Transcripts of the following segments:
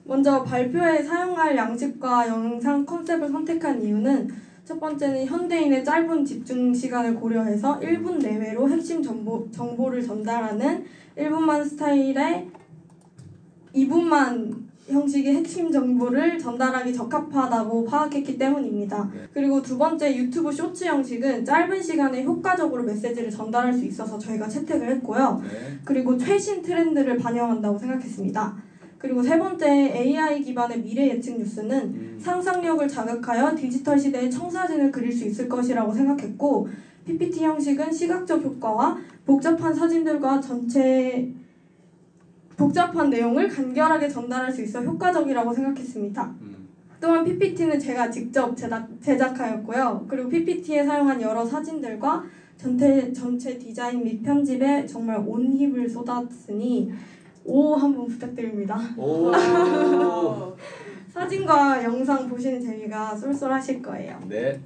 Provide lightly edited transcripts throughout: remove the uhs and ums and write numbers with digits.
먼저 발표에 사용할 양식과 영상 컨셉을 선택한 이유는 첫 번째는 현대인의 짧은 집중 시간을 고려해서 1분 내외로 핵심 정보를 전달하는 1분만 스타일의 2분만 형식의 핵심 정보를 전달하기 적합하다고 파악했기 때문입니다. 그리고 두 번째, 유튜브 쇼츠 형식은 짧은 시간에 효과적으로 메시지를 전달할 수 있어서 저희가 채택을 했고요. 그리고 최신 트렌드를 반영한다고 생각했습니다. 그리고 세 번째, AI 기반의 미래 예측 뉴스는 상상력을 자극하여 디지털 시대의 청사진을 그릴 수 있을 것이라고 생각했고, PPT 형식은 시각적 효과와 복잡한 사진들과 복잡한 내용을 간결하게 전달할 수 있어 효과적이라고 생각했습니다. 또한 PPT는 제가 직접 제작하였고요. 그리고 PPT에 사용한 여러 사진들과 전체 디자인 및 편집에 정말 온 힘을 쏟았으니 오 한번 부탁드립니다. 오. 사진과 영상 보시는 재미가 쏠쏠하실 거예요. 네.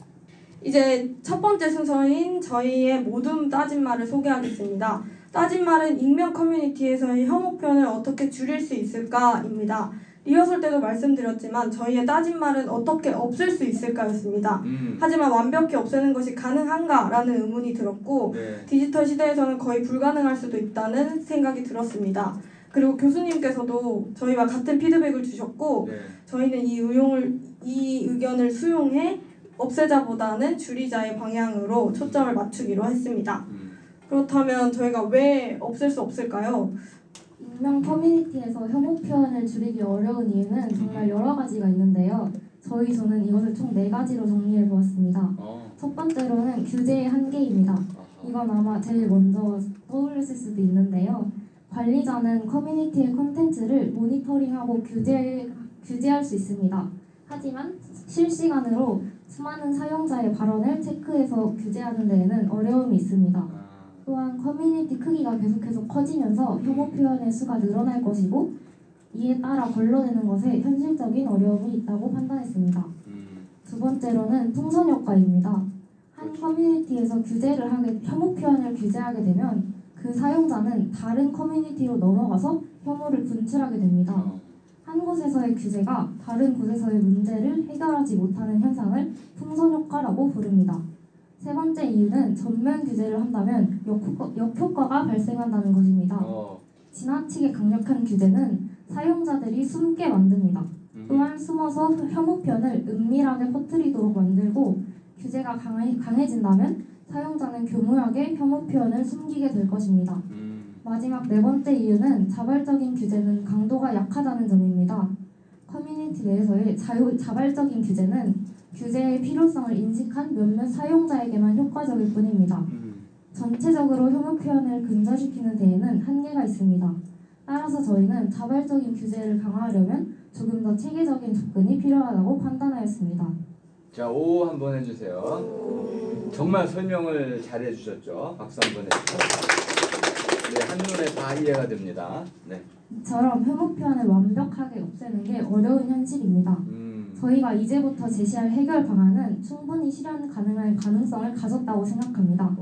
이제 첫 번째 순서인 저희의 모둠 따진말을 소개하겠습니다. 따진말은 익명 커뮤니티에서의 혐오 표현을 어떻게 줄일 수 있을까입니다. 리허설 때도 말씀드렸지만 저희의 따진말은 어떻게 없앨 수 있을까였습니다. 하지만 완벽히 없애는 것이 가능한가라는 의문이 들었고 디지털 시대에서는 거의 불가능할 수도 있다는 생각이 들었습니다. 그리고 교수님께서도 저희와 같은 피드백을 주셨고 저희는 이 의견을 수용해 없애자보다는 줄이자의 방향으로 초점을 맞추기로 했습니다. 그렇다면 저희가 왜 없앨 수 없을까요? 익명 커뮤니티에서 혐오 표현을 줄이기 어려운 이유는 정말 여러 가지가 있는데요. 저는 이것을 총 4가지로 정리해 보았습니다. 첫 번째로는 규제의 한계입니다. 이건 아마 제일 먼저 떠올렸을 수도 있는데요. 관리자는 커뮤니티의 콘텐츠를 모니터링하고 규제할 수 있습니다. 하지만 실시간으로 수많은 사용자의 발언을 체크해서 규제하는 데에는 어려움이 있습니다. 또한 커뮤니티 크기가 계속해서 커지면서 혐오 표현의 수가 늘어날 것이고 이에 따라 걸러내는 것에 현실적인 어려움이 있다고 판단했습니다. 두 번째로는 풍선 효과입니다. 한 커뮤니티에서 혐오 표현을 규제하게 되면 그 사용자는 다른 커뮤니티로 넘어가서 혐오를 분출하게 됩니다. 한 곳에서의 규제가 다른 곳에서의 문제를 해결하지 못하는 현상을 풍선 효과라고 부릅니다. 세 번째 이유는 전면 규제를 한다면 역효과가 발생한다는 것입니다. 지나치게 강력한 규제는 사용자들이 숨게 만듭니다. 또한 숨어서 혐오 표현을 은밀하게 퍼뜨리도록 만들고 규제가 강해진다면 사용자는 교묘하게 혐오 표현을 숨기게 될 것입니다. 마지막 4번째 이유는 자발적인 규제는 강도가 약하다는 점입니다. 커뮤니티 내에서의 자발적인 규제는 규제의 필요성을 인식한 몇몇 사용자에게만 효과적일 뿐입니다. 전체적으로 혐오 표현을 근절시키는 데에는 한계가 있습니다. 따라서 저희는 자발적인 규제를 강화하려면 조금 더 체계적인 접근이 필요하다고 판단하였습니다. 자, 오 한번 해주세요. 정말 설명을 잘 해주셨죠? 박수 한번 해주세요. 네, 한눈에 다 이해가 됩니다. 네. 이처럼 혐오 표현을 완벽하게 없애는 게 어려운 현실입니다. 저희가 이제부터 제시할 해결 방안은 충분히 실현 가능할 가능성을 가졌다고 생각합니다.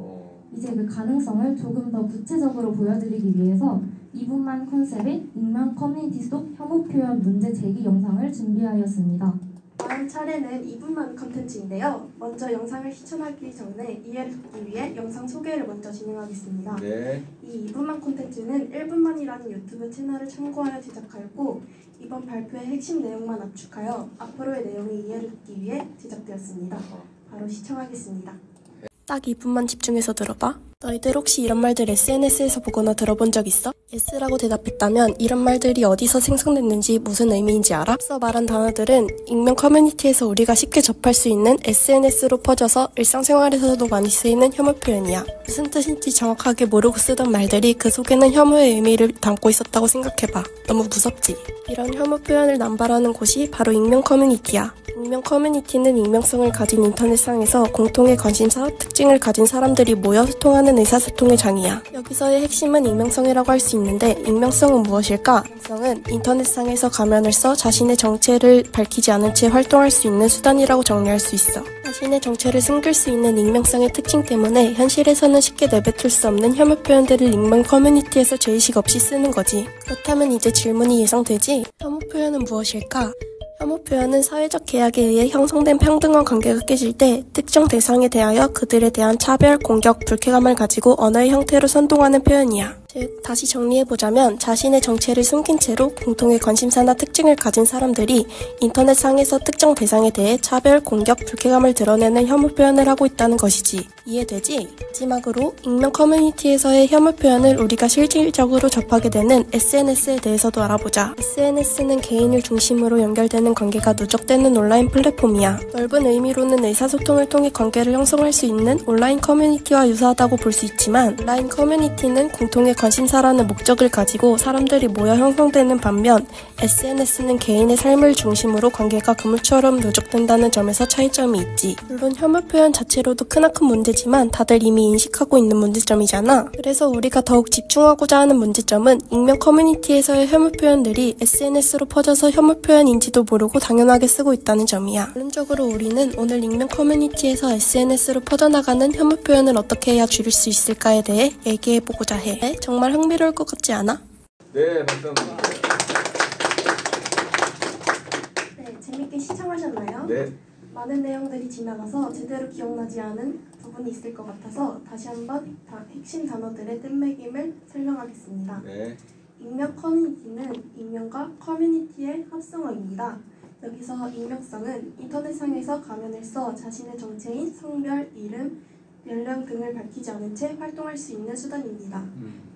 이제 그 가능성을 조금 더 구체적으로 보여드리기 위해서 2분만 컨셉의 익명 커뮤니티 속 혐오 표현 문제 제기 영상을 준비하였습니다. 다음 차례는 2분만 컨텐츠인데요. 먼저 영상을 시청하기 전에 이해를 돕기 위해 영상 소개를 먼저 진행하겠습니다. 네. 이 2분만 콘텐츠는 1분만이라는 유튜브 채널을 참고하여 제작하였고 이번 발표의 핵심 내용만 압축하여 앞으로의 내용의 이해를 돕기 위해 제작되었습니다. 바로 시청하겠습니다. 딱 2분만 집중해서 들어봐. 너희들 혹시 이런 말들 SNS에서 보거나 들어본 적 있어? S라고 대답했다면 이런 말들이 어디서 생성됐는지 무슨 의미인지 알아? 앞서 말한 단어들은 익명 커뮤니티에서 우리가 쉽게 접할 수 있는 SNS로 퍼져서 일상생활에서도 많이 쓰이는 혐오 표현이야. 무슨 뜻인지 정확하게 모르고 쓰던 말들이 그 속에는 혐오의 의미를 담고 있었다고 생각해봐. 너무 무섭지? 이런 혐오 표현을 남발하는 곳이 바로 익명 커뮤니티야. 익명 커뮤니티는 익명성을 가진 인터넷상에서 공통의 관심사, 특징을 가진 사람들이 모여 소통하는 선동하는 의사소통의 장이야. 여기서의 핵심은 익명성이라고 할 수 있는데 익명성은 무엇일까? 익명성은 인터넷상에서 가면을 써 자신의 정체를 밝히지 않은 채 활동할 수 있는 수단이라고 정리할 수 있어. 자신의 정체를 숨길 수 있는 익명성의 특징 때문에 현실에서는 쉽게 내뱉을 수 없는 혐오 표현들을 익명 커뮤니티에서 죄의식 없이 쓰는 거지. 그렇다면 이제 질문이 예상되지? 혐오 표현은 무엇일까? 혐오 표현은 사회적 계약에 의해 형성된 평등한 관계가 깨질 때 특정 대상에 대하여 그들에 대한 차별, 공격, 불쾌감을 가지고 언어의 형태로 선동하는 표현이야. 즉, 다시 정리해보자면 자신의 정체를 숨긴 채로 공통의 관심사나 특징을 가진 사람들이 인터넷상에서 특정 대상에 대해 차별, 공격, 불쾌감을 드러내는 혐오 표현을 하고 있다는 것이지. 이해되지? 마지막으로 익명 커뮤니티에서의 혐오 표현을 우리가 실질적으로 접하게 되는 SNS에 대해서도 알아보자. SNS는 개인을 중심으로 연결되는 관계가 누적되는 온라인 플랫폼이야. 넓은 의미로는 의사소통을 통해 관계를 형성할 수 있는 온라인 커뮤니티와 유사하다고 볼 수 있지만 온라인 커뮤니티는 공통의 관심사라는 목적을 가지고 사람들이 모여 형성되는 반면 SNS는 개인의 삶을 중심으로 관계가 그물처럼 누적된다는 점에서 차이점이 있지. 물론 혐오 표현 자체로도 크나큰 문제지만 다들 이미 인식하고 있는 문제점이잖아. 그래서 우리가 더욱 집중하고자 하는 문제점은 익명 커뮤니티에서의 혐오 표현들이 SNS로 퍼져서 혐오 표현인지도 모르고 당연하게 쓰고 있다는 점이야. 결론적으로 우리는 오늘 익명 커뮤니티에서 SNS로 퍼져나가는 혐오 표현을 어떻게 해야 줄일 수 있을까에 대해 얘기해보고자 해. 정말 흥미로울 것 같지 않아? 네, 박수 한번 주세요. 네, 재밌게 시청하셨나요? 네. 많은 내용들이 지나가서 제대로 기억나지 않은 부분이 있을 것 같아서 다시 한번 핵심 단어들의 뜻매김을 설명하겠습니다. 네. 익명 커뮤니티는 익명과 커뮤니티의 합성어입니다. 여기서 익명성은 인터넷상에서 가면을 써 자신의 정체인 성별, 이름, 연령 등을 밝히지 않은 채 활동할 수 있는 수단입니다.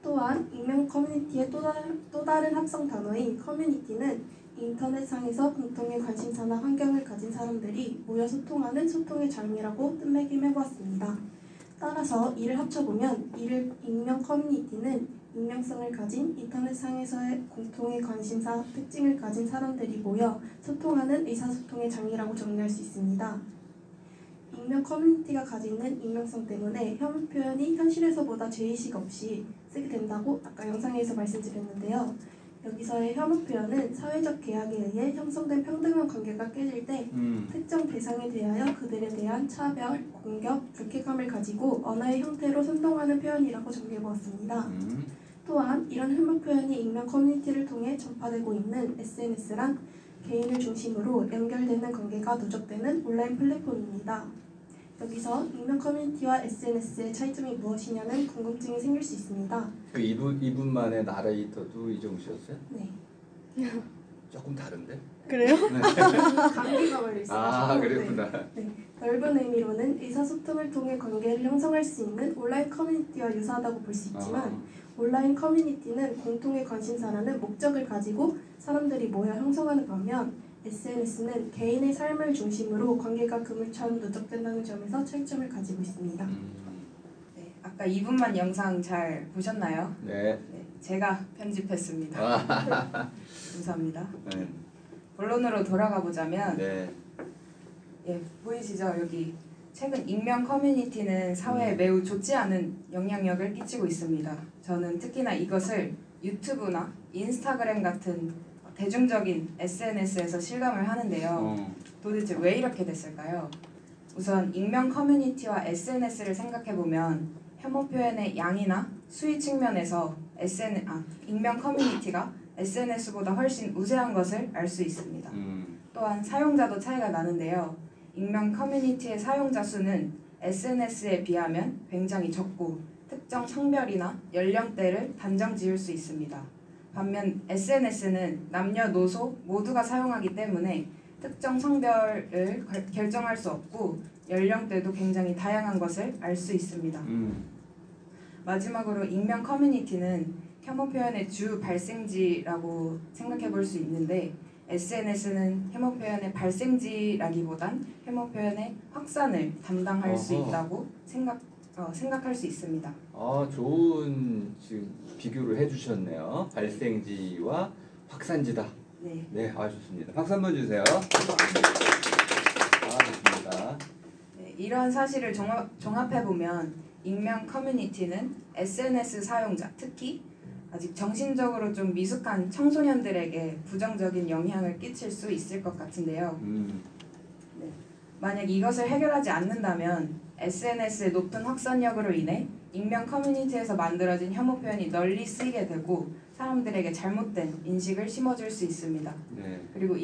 또한 익명 커뮤니티의 또 다른 합성 단어인 커뮤니티는 인터넷상에서 공통의 관심사나 환경을 가진 사람들이 모여 소통하는 소통의 장이라고 뜻매김해보았습니다. 따라서 이를 합쳐보면 익명 커뮤니티는 익명성을 가진 인터넷상에서의 공통의 관심사, 특징을 가진 사람들이 모여 소통하는 의사소통의 장이라고 정리할 수 있습니다. 익명 커뮤니티가 가지는 익명성 때문에 혐오 표현이 현실에서보다 죄의식 없이 쓰게 된다고 아까 영상에서 말씀드렸는데요. 여기서의 혐오 표현은 사회적 계약에 의해 형성된 평등한 관계가 깨질 때 특정 대상에 대하여 그들에 대한 차별, 공격, 불쾌감을 가지고 언어의 형태로 선동하는 표현이라고 정리해보았습니다. 또한 이런 혐오 표현이 익명 커뮤니티를 통해 전파되고 있는 SNS랑 개인을 중심으로 연결되는 관계가 누적되는 온라인 플랫폼입니다. 여기서 익명 커뮤니티와 SNS의 차이점이 무엇이냐는 궁금증이 생길 수 있습니다. 그 이분만의 나레이터도 이정우 씨였어요? 네. 조금 다른데? 그래요? 네. 감기가 걸려 있어가지고. 아, 그랬구나. 네. 넓은 의미로는 의사소통을 통해 관계를 형성할 수 있는 온라인 커뮤니티와 유사하다고 볼 수 있지만 온라인 커뮤니티는 공통의 관심사라는 목적을 가지고 사람들이 모여 형성하는 반면 SNS는 개인의 삶을 중심으로 관계가 그물처럼 누적된다는 점에서 차이점을 가지고 있습니다. 네, 아까 2분만 영상 잘 보셨나요? 네. 네, 제가 편집했습니다. 감사합니다. 네. 본론으로 돌아가 보자면 네. 예, 보이시죠? 여기 최근 익명 커뮤니티는 사회에 매우 좋지 않은 영향력을 끼치고 있습니다. 저는 특히나 이것을 유튜브나 인스타그램 같은 대중적인 SNS에서 실감을 하는데요. 도대체 왜 이렇게 됐을까요? 우선 익명 커뮤니티와 SNS를 생각해보면 혐오 표현의 양이나 수위 측면에서 익명 커뮤니티가 SNS보다 훨씬 우세한 것을 알 수 있습니다. 또한 사용자도 차이가 나는데요. 익명 커뮤니티의 사용자 수는 SNS에 비하면 굉장히 적고 특정 성별이나 연령대를 단정 지을 수 있습니다. 반면 SNS는 남녀노소 모두가 사용하기 때문에 특정 성별을 결정할 수 없고 연령대도 굉장히 다양한 것을 알 수 있습니다. 마지막으로 익명 커뮤니티는 혐오 표현의 주 발생지라고 생각해 볼 수 있는데 SNS는 혐오 표현의 발생지라기보단 혐오 표현의 확산을 담당할 수 있다고 생각할 수 있습니다. 좋은 지금 비교를 해주셨네요. 발생지와 확산지다. 네. 네, 좋습니다. 박수 한번 주세요. 좋습니다. 네, 이러한 사실을 종합해 보면 익명 커뮤니티는 SNS 사용자, 특히 아직 정신적으로 좀 미숙한 청소년들에게 부정적인 영향을 끼칠 수 있을 것 같은데요. 네. 만약 이것을 해결하지 않는다면 SNS의 높은 확산력으로 인해 익명 커뮤니티에서 만들어진 혐오 표현이 널리 쓰이게 되고 사람들에게 잘못된 인식을 심어줄 수 있습니다. 네. 그리고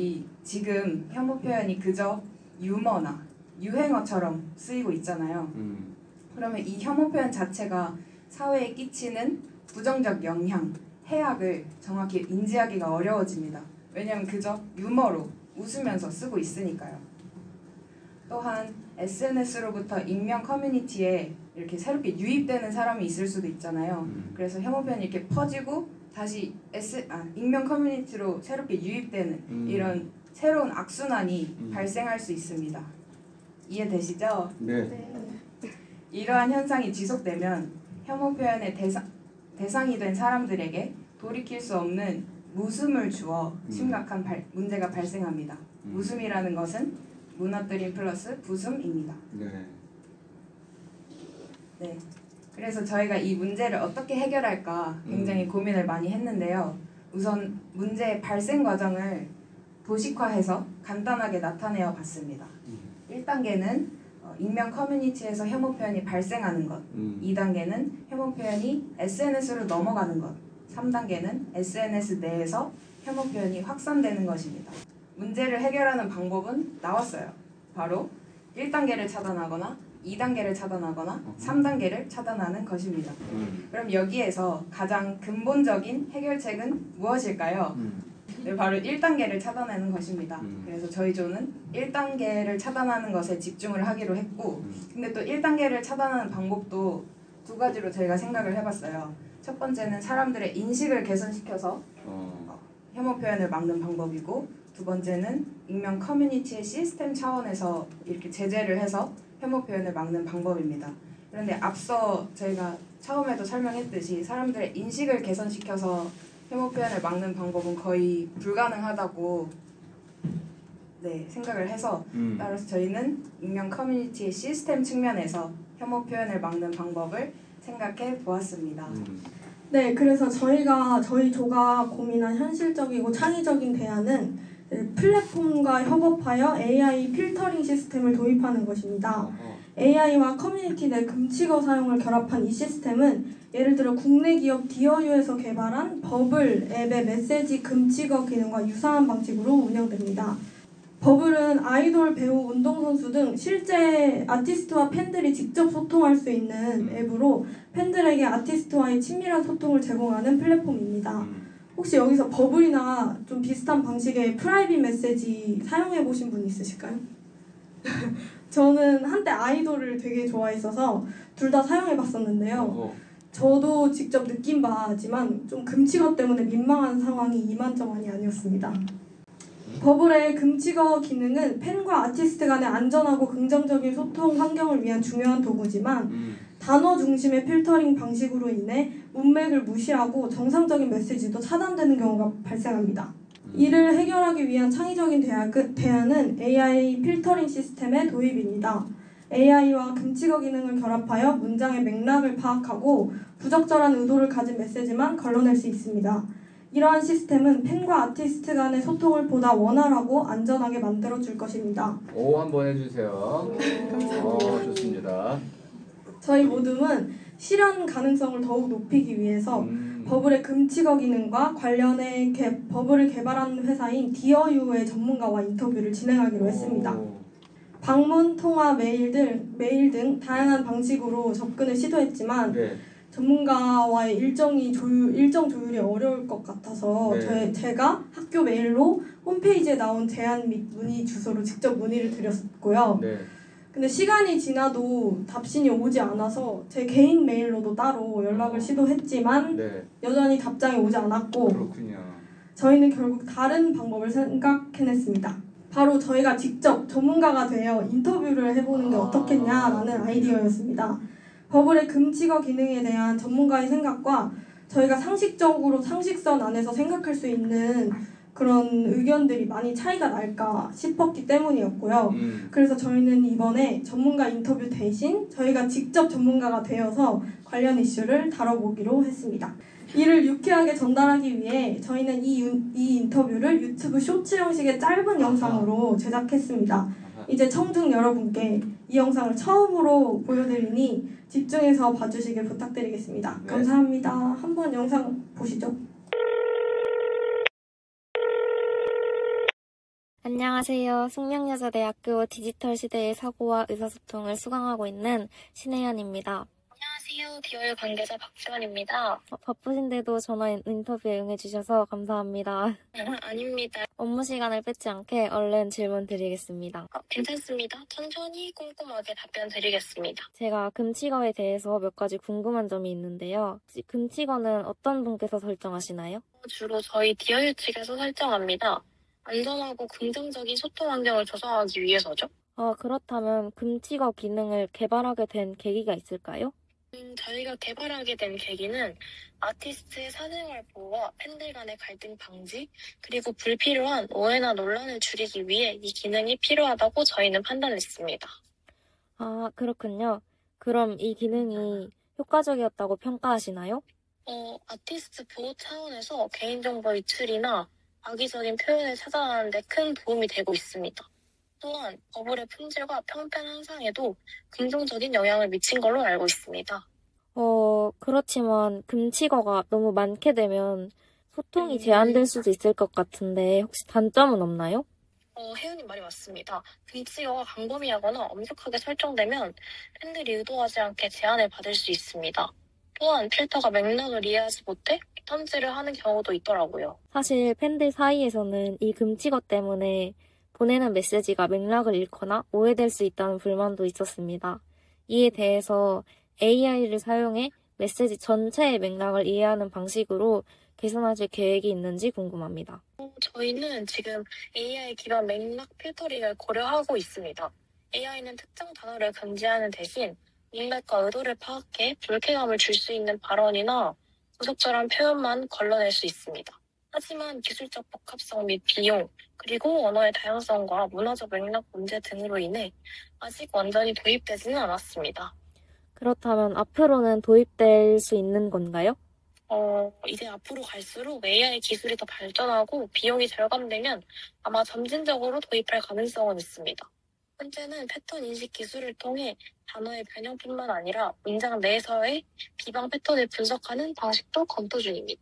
지금 혐오 표현이 그저 유머나 유행어처럼 쓰이고 있잖아요. 그러면 이 혐오 표현 자체가 사회에 끼치는 부정적 영향, 해악을 정확히 인지하기가 어려워집니다. 왜냐하면 그저 유머로 웃으면서 쓰고 있으니까요. 또한 SNS로부터 익명 커뮤니티에 이렇게 새롭게 유입되는 사람이 있을 수도 있잖아요. 그래서 혐오 표현이 이렇게 퍼지고 다시 익명 커뮤니티로 새롭게 유입되는 이런 새로운 악순환이 발생할 수 있습니다. 이해되시죠? 네. 이러한 현상이 지속되면 혐오 표현의 대상이 된 사람들에게 돌이킬 수 없는 웃음을 주어 심각한 문제가 발생합니다. 웃음이라는 것은 무너뜨림 플러스 부숨입니다. 네. 그래서 저희가 이 문제를 어떻게 해결할까 굉장히 고민을 많이 했는데요. 우선 문제의 발생 과정을 도식화해서 간단하게 나타내어 봤습니다. 1단계는 익명 커뮤니티에서 혐오 표현이 발생하는 것, 2단계는 혐오 표현이 SNS로 넘어가는 것, 3단계는 SNS 내에서 혐오 표현이 확산되는 것입니다. 문제를 해결하는 방법은 나왔어요. 바로 1단계를 차단하거나 2단계를 차단하거나 3단계를 차단하는 것입니다. 그럼 여기에서 가장 근본적인 해결책은 무엇일까요? 네, 바로 1단계를 차단하는 것입니다. 그래서 저희 조는 1단계를 차단하는 것에 집중을 하기로 했고, 근데 또 1단계를 차단하는 방법도 두 가지로 저희가 생각을 해봤어요. 첫 번째는 사람들의 인식을 개선시켜서 혐오 표현을 막는 방법이고, 두 번째는 익명 커뮤니티의 시스템 차원에서 이렇게 제재를 해서 혐오 표현을 막는 방법입니다. 그런데 앞서 저희가 처음에도 설명했듯이 사람들의 인식을 개선시켜서 혐오 표현을 막는 방법은 거의 불가능하다고 생각을 해서 따라서 저희는 익명 커뮤니티의 시스템 측면에서 혐오 표현을 막는 방법을 생각해 보았습니다. 네, 그래서 저희 조가 고민한 현실적이고 창의적인 대안은 플랫폼과 협업하여 AI 필터링 시스템을 도입하는 것입니다. AI와 커뮤니티 내 금칙어 사용을 결합한 이 시스템은 예를 들어 국내 기업 디어유에서 개발한 버블 앱의 메시지 금칙어 기능과 유사한 방식으로 운영됩니다. 버블은 아이돌, 배우, 운동선수 등 실제 아티스트와 팬들이 직접 소통할 수 있는 앱으로 팬들에게 아티스트와의 친밀한 소통을 제공하는 플랫폼입니다. 혹시 여기서 버블이나 좀 비슷한 방식의 프라이빗 메시지 사용해보신 분 있으실까요? 저는 한때 아이돌을 되게 좋아했어서 둘 다 사용해봤었는데요. 저도 직접 느낀 바지만 좀 금칙어 때문에 민망한 상황이 이만저만이 아니었습니다. 버블의 금칙어 기능은 팬과 아티스트 간의 안전하고 긍정적인 소통 환경을 위한 중요한 도구지만 단어 중심의 필터링 방식으로 인해 문맥을 무시하고 정상적인 메시지도 차단되는 경우가 발생합니다. 이를 해결하기 위한 창의적인 대안은 AI 필터링 시스템의 도입입니다. AI와 금칙어 기능을 결합하여 문장의 맥락을 파악하고 부적절한 의도를 가진 메시지만 걸러낼 수 있습니다. 이러한 시스템은 팬과 아티스트 간의 소통을 보다 원활하고 안전하게 만들어줄 것입니다. 오, 한번 해주세요. 좋습니다. 저희 모둠은 실현 가능성을 더욱 높이기 위해서 버블의 금칙어 기능과 관련해 버블을 개발한 회사인 디어유의 전문가와 인터뷰를 진행하기로 했습니다. 방문, 통화, 메일 등 다양한 방식으로 접근을 시도했지만 전문가와의 일정 조율이 어려울 것 같아서 제가 학교 메일로 홈페이지에 나온 제안 및 문의 주소로 직접 문의를 드렸고요. 근데 시간이 지나도 답신이 오지 않아서 제 개인 메일로도 따로 연락을 시도했지만 여전히 답장이 오지 않았고 그렇군요. 저희는 결국 다른 방법을 생각해냈습니다. 바로 저희가 직접 전문가가 되어 인터뷰를 해보는 게 어떻겠냐라는 아이디어였습니다. 버블의 금칙어 기능에 대한 전문가의 생각과 저희가 상식적으로 상식선 안에서 생각할 수 있는 그런 의견들이 많이 차이가 날까 싶었기 때문이었고요. 그래서 저희는 이번에 전문가 인터뷰 대신 저희가 직접 전문가가 되어서 관련 이슈를 다뤄보기로 했습니다. 이를 유쾌하게 전달하기 위해 저희는 이 인터뷰를 유튜브 쇼츠 형식의 짧은 영상으로 제작했습니다. 이제 청중 여러분께 이 영상을 처음으로 보여드리니 집중해서 봐주시길 부탁드리겠습니다. 네. 감사합니다. 한번 영상 보시죠. 안녕하세요. 숙명여자대학교 디지털 시대의 사고와 의사소통을 수강하고 있는 신혜연입니다. 안녕하세요. 디오의 관계자 박지원입니다. 바쁘신데도 전화 인터뷰에 응해주셔서 감사합니다. 아닙니다. 업무 시간을 뺏지 않게 얼른 질문 드리겠습니다. 괜찮습니다. 천천히 꼼꼼하게 답변 드리겠습니다. 제가 금치거에 대해서 몇 가지 궁금한 점이 있는데요. 금치거는 어떤 분께서 설정하시나요? 주로 저희 디오유 측에서 설정합니다. 안전하고 긍정적인 소통 환경을 조성하기 위해서죠. 그렇다면 금치거 기능을 개발하게 된 계기가 있을까요? 저희가 개발하게 된 계기는 아티스트의 사생활 보호와 팬들 간의 갈등 방지, 그리고 불필요한 오해나 논란을 줄이기 위해 이 기능이 필요하다고 저희는 판단했습니다. 그렇군요. 그럼 이 기능이 효과적이었다고 평가하시나요? 아티스트 보호 차원에서 개인정보 유출이나 악의적인 표현을 차단하는 데 큰 도움이 되고 있습니다. 또한 버블의 품질과 평판 향상에도 긍정적인 영향을 미친 걸로 알고 있습니다. 그렇지만 금치거가 너무 많게 되면 소통이 제한될 수도 있을 것 같은데 혹시 단점은 없나요? 혜연님 말이 맞습니다. 금치거가 광범위하거나 엄격하게 설정되면 팬들이 의도하지 않게 제한을 받을 수 있습니다. 또한 필터가 맥락을 이해하지 못해 탐지를 하는 경우도 있더라고요. 사실 팬들 사이에서는 이 금치거 때문에 보내는 메시지가 맥락을 잃거나 오해될 수 있다는 불만도 있었습니다. 이에 대해서 AI를 사용해 메시지 전체의 맥락을 이해하는 방식으로 개선하실 계획이 있는지 궁금합니다. 저희는 지금 AI 기반 맥락 필터링을 고려하고 있습니다. AI는 특정 단어를 금지하는 대신 맥락과 의도를 파악해 불쾌감을 줄 수 있는 발언이나 부적절한 표현만 걸러낼 수 있습니다. 하지만 기술적 복합성 및 비용, 그리고 언어의 다양성과 문화적 맥락 문제 등으로 인해 아직 완전히 도입되지는 않았습니다. 그렇다면 앞으로는 도입될 수 있는 건가요? 이제 앞으로 갈수록 AI 기술이 더 발전하고 비용이 절감되면 아마 점진적으로 도입할 가능성은 있습니다. 현재는 패턴 인식 기술을 통해 단어의 변형뿐만 아니라 문장 내에서의 비방 패턴을 분석하는 방식도 검토 중입니다.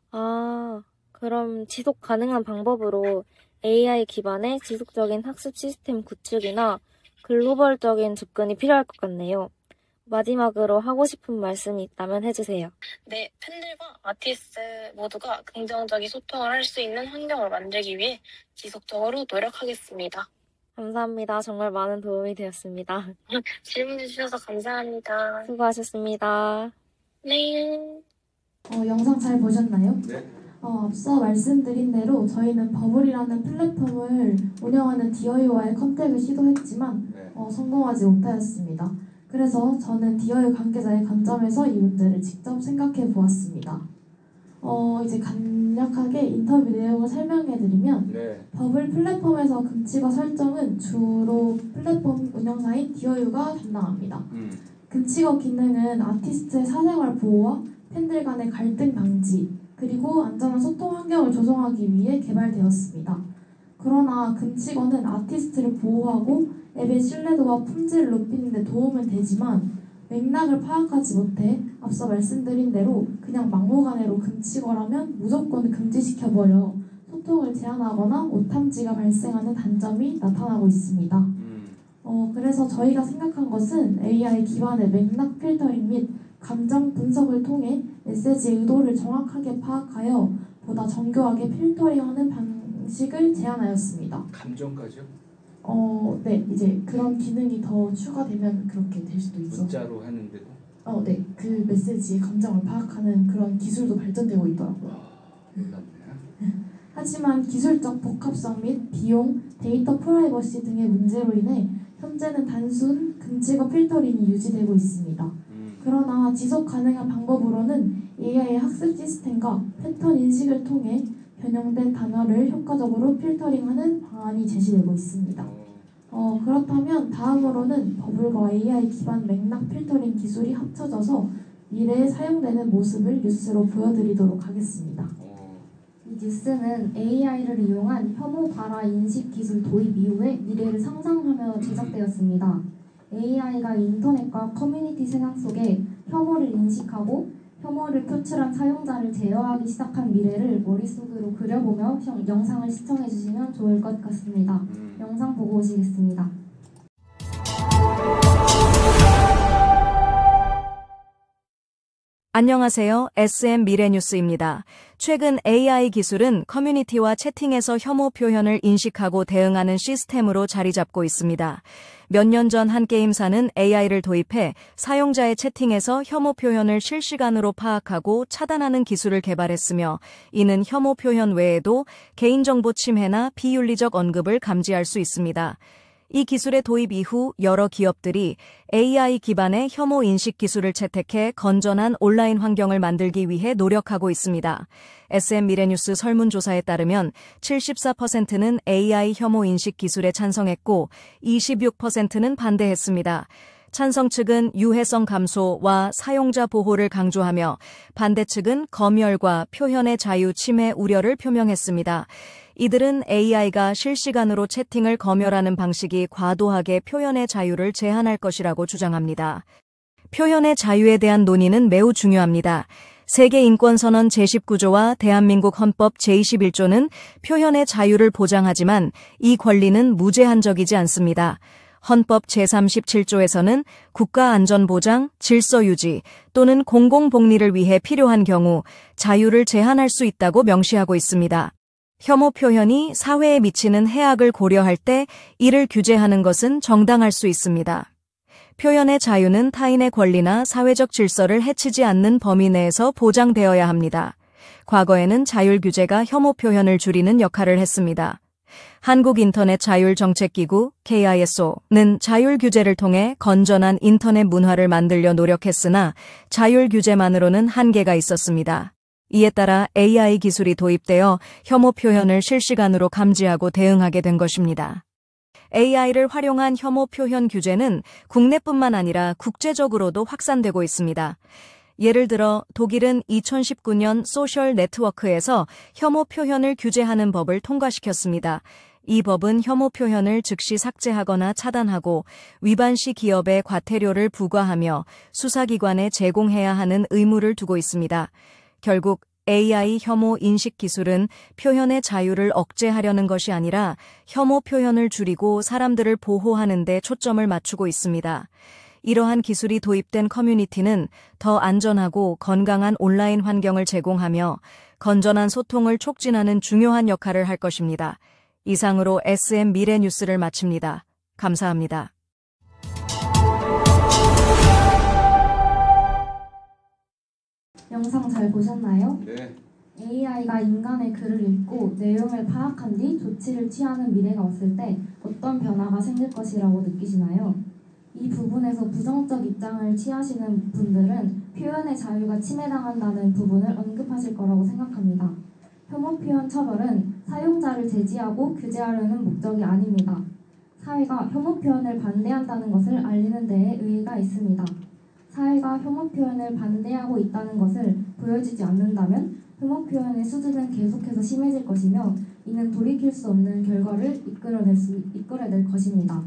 그럼 지속 가능한 방법으로 AI 기반의 지속적인 학습 시스템 구축이나 글로벌적인 접근이 필요할 것 같네요. 마지막으로 하고 싶은 말씀이 있다면 해주세요. 네, 팬들과 아티스트 모두가 긍정적인 소통을 할 수 있는 환경을 만들기 위해 지속적으로 노력하겠습니다. 감사합니다. 정말 많은 도움이 되었습니다. 질문해 주셔서 감사합니다. 수고하셨습니다. 네. 영상 잘 보셨나요? 네. 앞서 말씀드린 대로 저희는 버블이라는 플랫폼을 운영하는 디어유와의 컨택을 시도했지만 성공하지 못하였습니다. 그래서 저는 디어유 관계자의 관점에서 이 문제를 직접 생각해 보았습니다. 이제 간략하게 인터뷰 내용을 설명해드리면 버블 플랫폼에서 금치거 설정은 주로 플랫폼 운영사인 디어유가 담당합니다. 금치거 기능은 아티스트의 사생활 보호와 팬들 간의 갈등 방지, 그리고 안전한 소통 환경을 조성하기 위해 개발되었습니다. 그러나 금치거는 아티스트를 보호하고 앱의 신뢰도와 품질을 높이는 데 도움은 되지만 맥락을 파악하지 못해 앞서 말씀드린 대로 그냥 막무가내로 금치거라면 무조건 금지시켜버려 소통을 제한하거나 오탐지가 발생하는 단점이 나타나고 있습니다. 그래서 저희가 생각한 것은 AI 기반의 맥락 필터링 및 감정 분석을 통해 메시지의 의도를 정확하게 파악하여 보다 정교하게 필터링하는 방식을 제안하였습니다. 감정까지요? 네, 이제 그런 기능이 더 추가되면 그렇게 될 수도 있어요. 문자로 하는데도? 네, 그 메시지의 감정을 파악하는 그런 기술도 발전되고 있더라고요. 하지만 기술적 복합성 및 비용, 데이터 프라이버시 등의 문제로 인해 현재는 단순 금치거 필터링이 유지되고 있습니다. 그러나 지속 가능한 방법으로는 AI의 학습 시스템과 패턴 인식을 통해 변형된 단어를 효과적으로 필터링하는 방안이 제시되고 있습니다. 그렇다면 다음으로는 버블과 AI 기반 맥락 필터링 기술이 합쳐져서 미래에 사용되는 모습을 뉴스로 보여드리도록 하겠습니다. 이 뉴스는 AI를 이용한 혐오 발화 인식 기술 도입 이후에 미래를 상상하며 제작되었습니다. AI가 인터넷과 커뮤니티 세상 속에 혐오를 인식하고 혐오를 표출한 사용자를 제어하기 시작한 미래를 머릿속으로 그려보며 영상을 시청해주시면 좋을 것 같습니다. 영상 보고 오시겠습니다. 안녕하세요. SM 미래뉴스입니다. 최근 AI 기술은 커뮤니티와 채팅에서 혐오 표현을 인식하고 대응하는 시스템으로 자리 잡고 있습니다. 몇 년 전 한 게임사는 AI를 도입해 사용자의 채팅에서 혐오 표현을 실시간으로 파악하고 차단하는 기술을 개발했으며 이는 혐오 표현 외에도 개인정보 침해나 비윤리적 언급을 감지할 수 있습니다. 이 기술의 도입 이후 여러 기업들이 AI 기반의 혐오 인식 기술을 채택해 건전한 온라인 환경을 만들기 위해 노력하고 있습니다. SM 미래뉴스 설문조사에 따르면 74%는 AI 혐오 인식 기술에 찬성했고 26%는 반대했습니다. 찬성 측은 유해성 감소와 사용자 보호를 강조하며 반대 측은 검열과 표현의 자유 침해 우려를 표명했습니다. 이들은 AI가 실시간으로 채팅을 검열하는 방식이 과도하게 표현의 자유를 제한할 것이라고 주장합니다. 표현의 자유에 대한 논의는 매우 중요합니다. 세계인권선언 제19조와 대한민국 헌법 제21조는 표현의 자유를 보장하지만 이 권리는 무제한적이지 않습니다. 헌법 제37조에서는 국가안전보장, 질서유지 또는 공공복리를 위해 필요한 경우 자유를 제한할 수 있다고 명시하고 있습니다. 혐오 표현이 사회에 미치는 해악을 고려할 때 이를 규제하는 것은 정당할 수 있습니다. 표현의 자유는 타인의 권리나 사회적 질서를 해치지 않는 범위 내에서 보장되어야 합니다. 과거에는 자율 규제가 혐오 표현을 줄이는 역할을 했습니다. 한국인터넷자율정책기구 KISO는 자율 규제를 통해 건전한 인터넷 문화를 만들려 노력했으나 자율 규제만으로는 한계가 있었습니다. 이에 따라 AI 기술이 도입되어 혐오 표현을 실시간으로 감지하고 대응하게 된 것입니다. AI를 활용한 혐오 표현 규제는 국내뿐만 아니라 국제적으로도 확산되고 있습니다. 예를 들어 독일은 2019년 소셜 네트워크에서 혐오 표현을 규제하는 법을 통과시켰습니다. 이 법은 혐오 표현을 즉시 삭제하거나 차단하고 위반 시 기업에 과태료를 부과하며 수사기관에 제공해야 하는 의무를 두고 있습니다. 결국 AI 혐오 인식 기술은 표현의 자유를 억제하려는 것이 아니라 혐오 표현을 줄이고 사람들을 보호하는 데 초점을 맞추고 있습니다. 이러한 기술이 도입된 커뮤니티는 더 안전하고 건강한 온라인 환경을 제공하며 건전한 소통을 촉진하는 중요한 역할을 할 것입니다. 이상으로 SM 미래뉴스를 마칩니다. 감사합니다. 영상 잘 보셨나요? 네. AI가 인간의 글을 읽고 내용을 파악한 뒤 조치를 취하는 미래가 왔을 때 어떤 변화가 생길 것이라고 느끼시나요? 이 부분에서 부정적 입장을 취하시는 분들은 표현의 자유가 침해당한다는 부분을 언급하실 거라고 생각합니다. 혐오 표현 처벌은 사용자를 제지하고 규제하려는 목적이 아닙니다. 사회가 혐오 표현을 반대한다는 것을 알리는 데에 의의가 있습니다. 사회가 혐오 표현을 반대하고 있다는 것을 보여주지 않는다면 혐오 표현의 수준은 계속해서 심해질 것이며 이는 돌이킬 수 없는 결과를 이끌어낼 것입니다.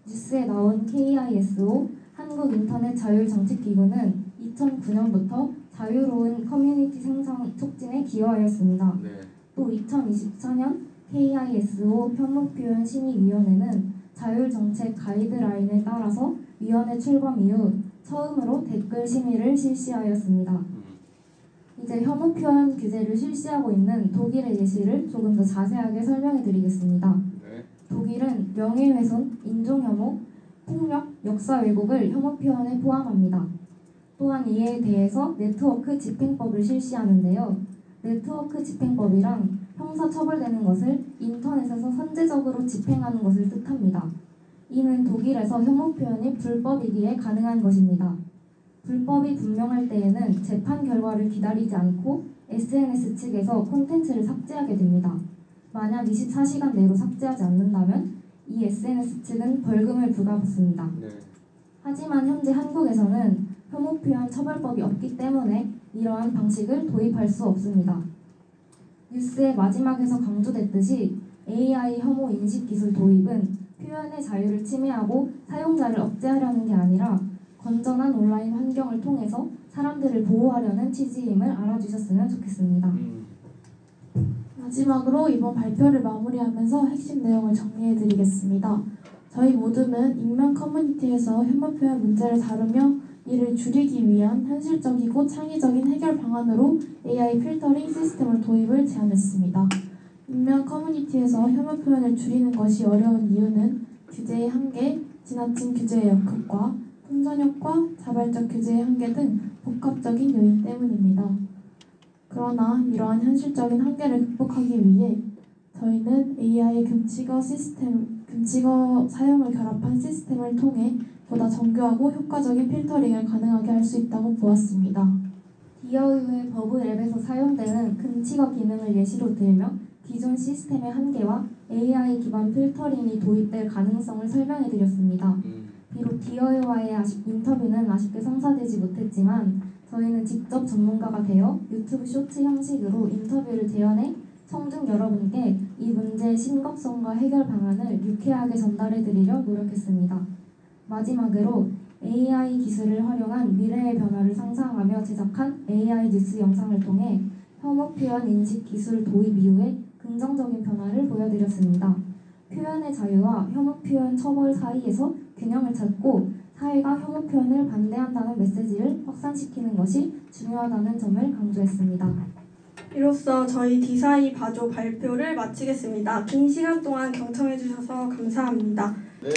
뉴스에 나온 KISO 한국인터넷자율정책기구는 2009년부터 자유로운 커뮤니티 생성 촉진에 기여하였습니다. 네. 또 2024년 KISO 혐오표현심의위원회는 자율정책 가이드라인에 따라서 위원회 출범 이후 처음으로 댓글 심의를 실시하였습니다. 이제 혐오 표현 규제를 실시하고 있는 독일의 예시를 조금 더 자세하게 설명해 드리겠습니다. 네. 독일은 명예훼손, 인종혐오, 폭력, 역사 왜곡을 혐오 표현에 포함합니다. 또한 이에 대해서 네트워크 집행법을 실시하는데요. 네트워크 집행법이란 형사 처벌되는 것을 인터넷에서 선제적으로 집행하는 것을 뜻합니다. 이는 독일에서 혐오 표현이 불법이기에 가능한 것입니다. 불법이 분명할 때에는 재판 결과를 기다리지 않고 SNS 측에서 콘텐츠를 삭제하게 됩니다. 만약 24시간 내로 삭제하지 않는다면 이 SNS 측은 벌금을 부과받습니다. 네. 하지만 현재 한국에서는 혐오 표현 처벌법이 없기 때문에 이러한 방식을 도입할 수 없습니다. 뉴스의 마지막에서 강조됐듯이 AI 혐오 인식 기술 도입은 표현의 자유를 침해하고 사용자를 억제하려는 게 아니라 건전한 온라인 환경을 통해서 사람들을 보호하려는 취지임을 알아주셨으면 좋겠습니다. 마지막으로 이번 발표를 마무리하면서 핵심 내용을 정리해드리겠습니다. 저희 모둠은 익명 커뮤니티에서 혐오 표현 문제를 다루며 이를 줄이기 위한 현실적이고 창의적인 해결 방안으로 AI 필터링 시스템을 도입을 제안했습니다. 익명 커뮤니티에서 혐오 표현을 줄이는 것이 어려운 이유는 규제의 한계, 지나친 규제의 역학과 통전력과 자발적 규제의 한계 등 복합적인 요인 때문입니다. 그러나 이러한 현실적인 한계를 극복하기 위해 저희는 AI 금칙어 사용을 결합한 시스템을 통해 보다 정교하고 효과적인 필터링을 가능하게 할 수 있다고 보았습니다. 디어유의 버블 앱에서 사용되는 금칙어 기능을 예시로 들며 기존 시스템의 한계와 AI 기반 필터링이 도입될 가능성을 설명해드렸습니다. 비록 디어유와의 인터뷰는 아쉽게 성사되지 못했지만 저희는 직접 전문가가 되어 유튜브 쇼츠 형식으로 인터뷰를 재현해 청중 여러분께 이 문제의 심각성과 해결 방안을 유쾌하게 전달해드리려 노력했습니다. 마지막으로 AI 기술을 활용한 미래의 변화를 상상하며 제작한 AI 뉴스 영상을 통해 혐오 표현 인식 기술 도입 이후에 긍정적인 변화를 보여드렸습니다. 표현의 자유와 혐오 표현 처벌 사이에서 균형을 찾고 사회가 혐오 표현을 반대한다는 메시지를 확산시키는 것이 중요하다는 점을 강조했습니다. 이로써 저희 디사이 바조 발표를 마치겠습니다. 긴 시간 동안 경청해 주셔서 감사합니다. 네.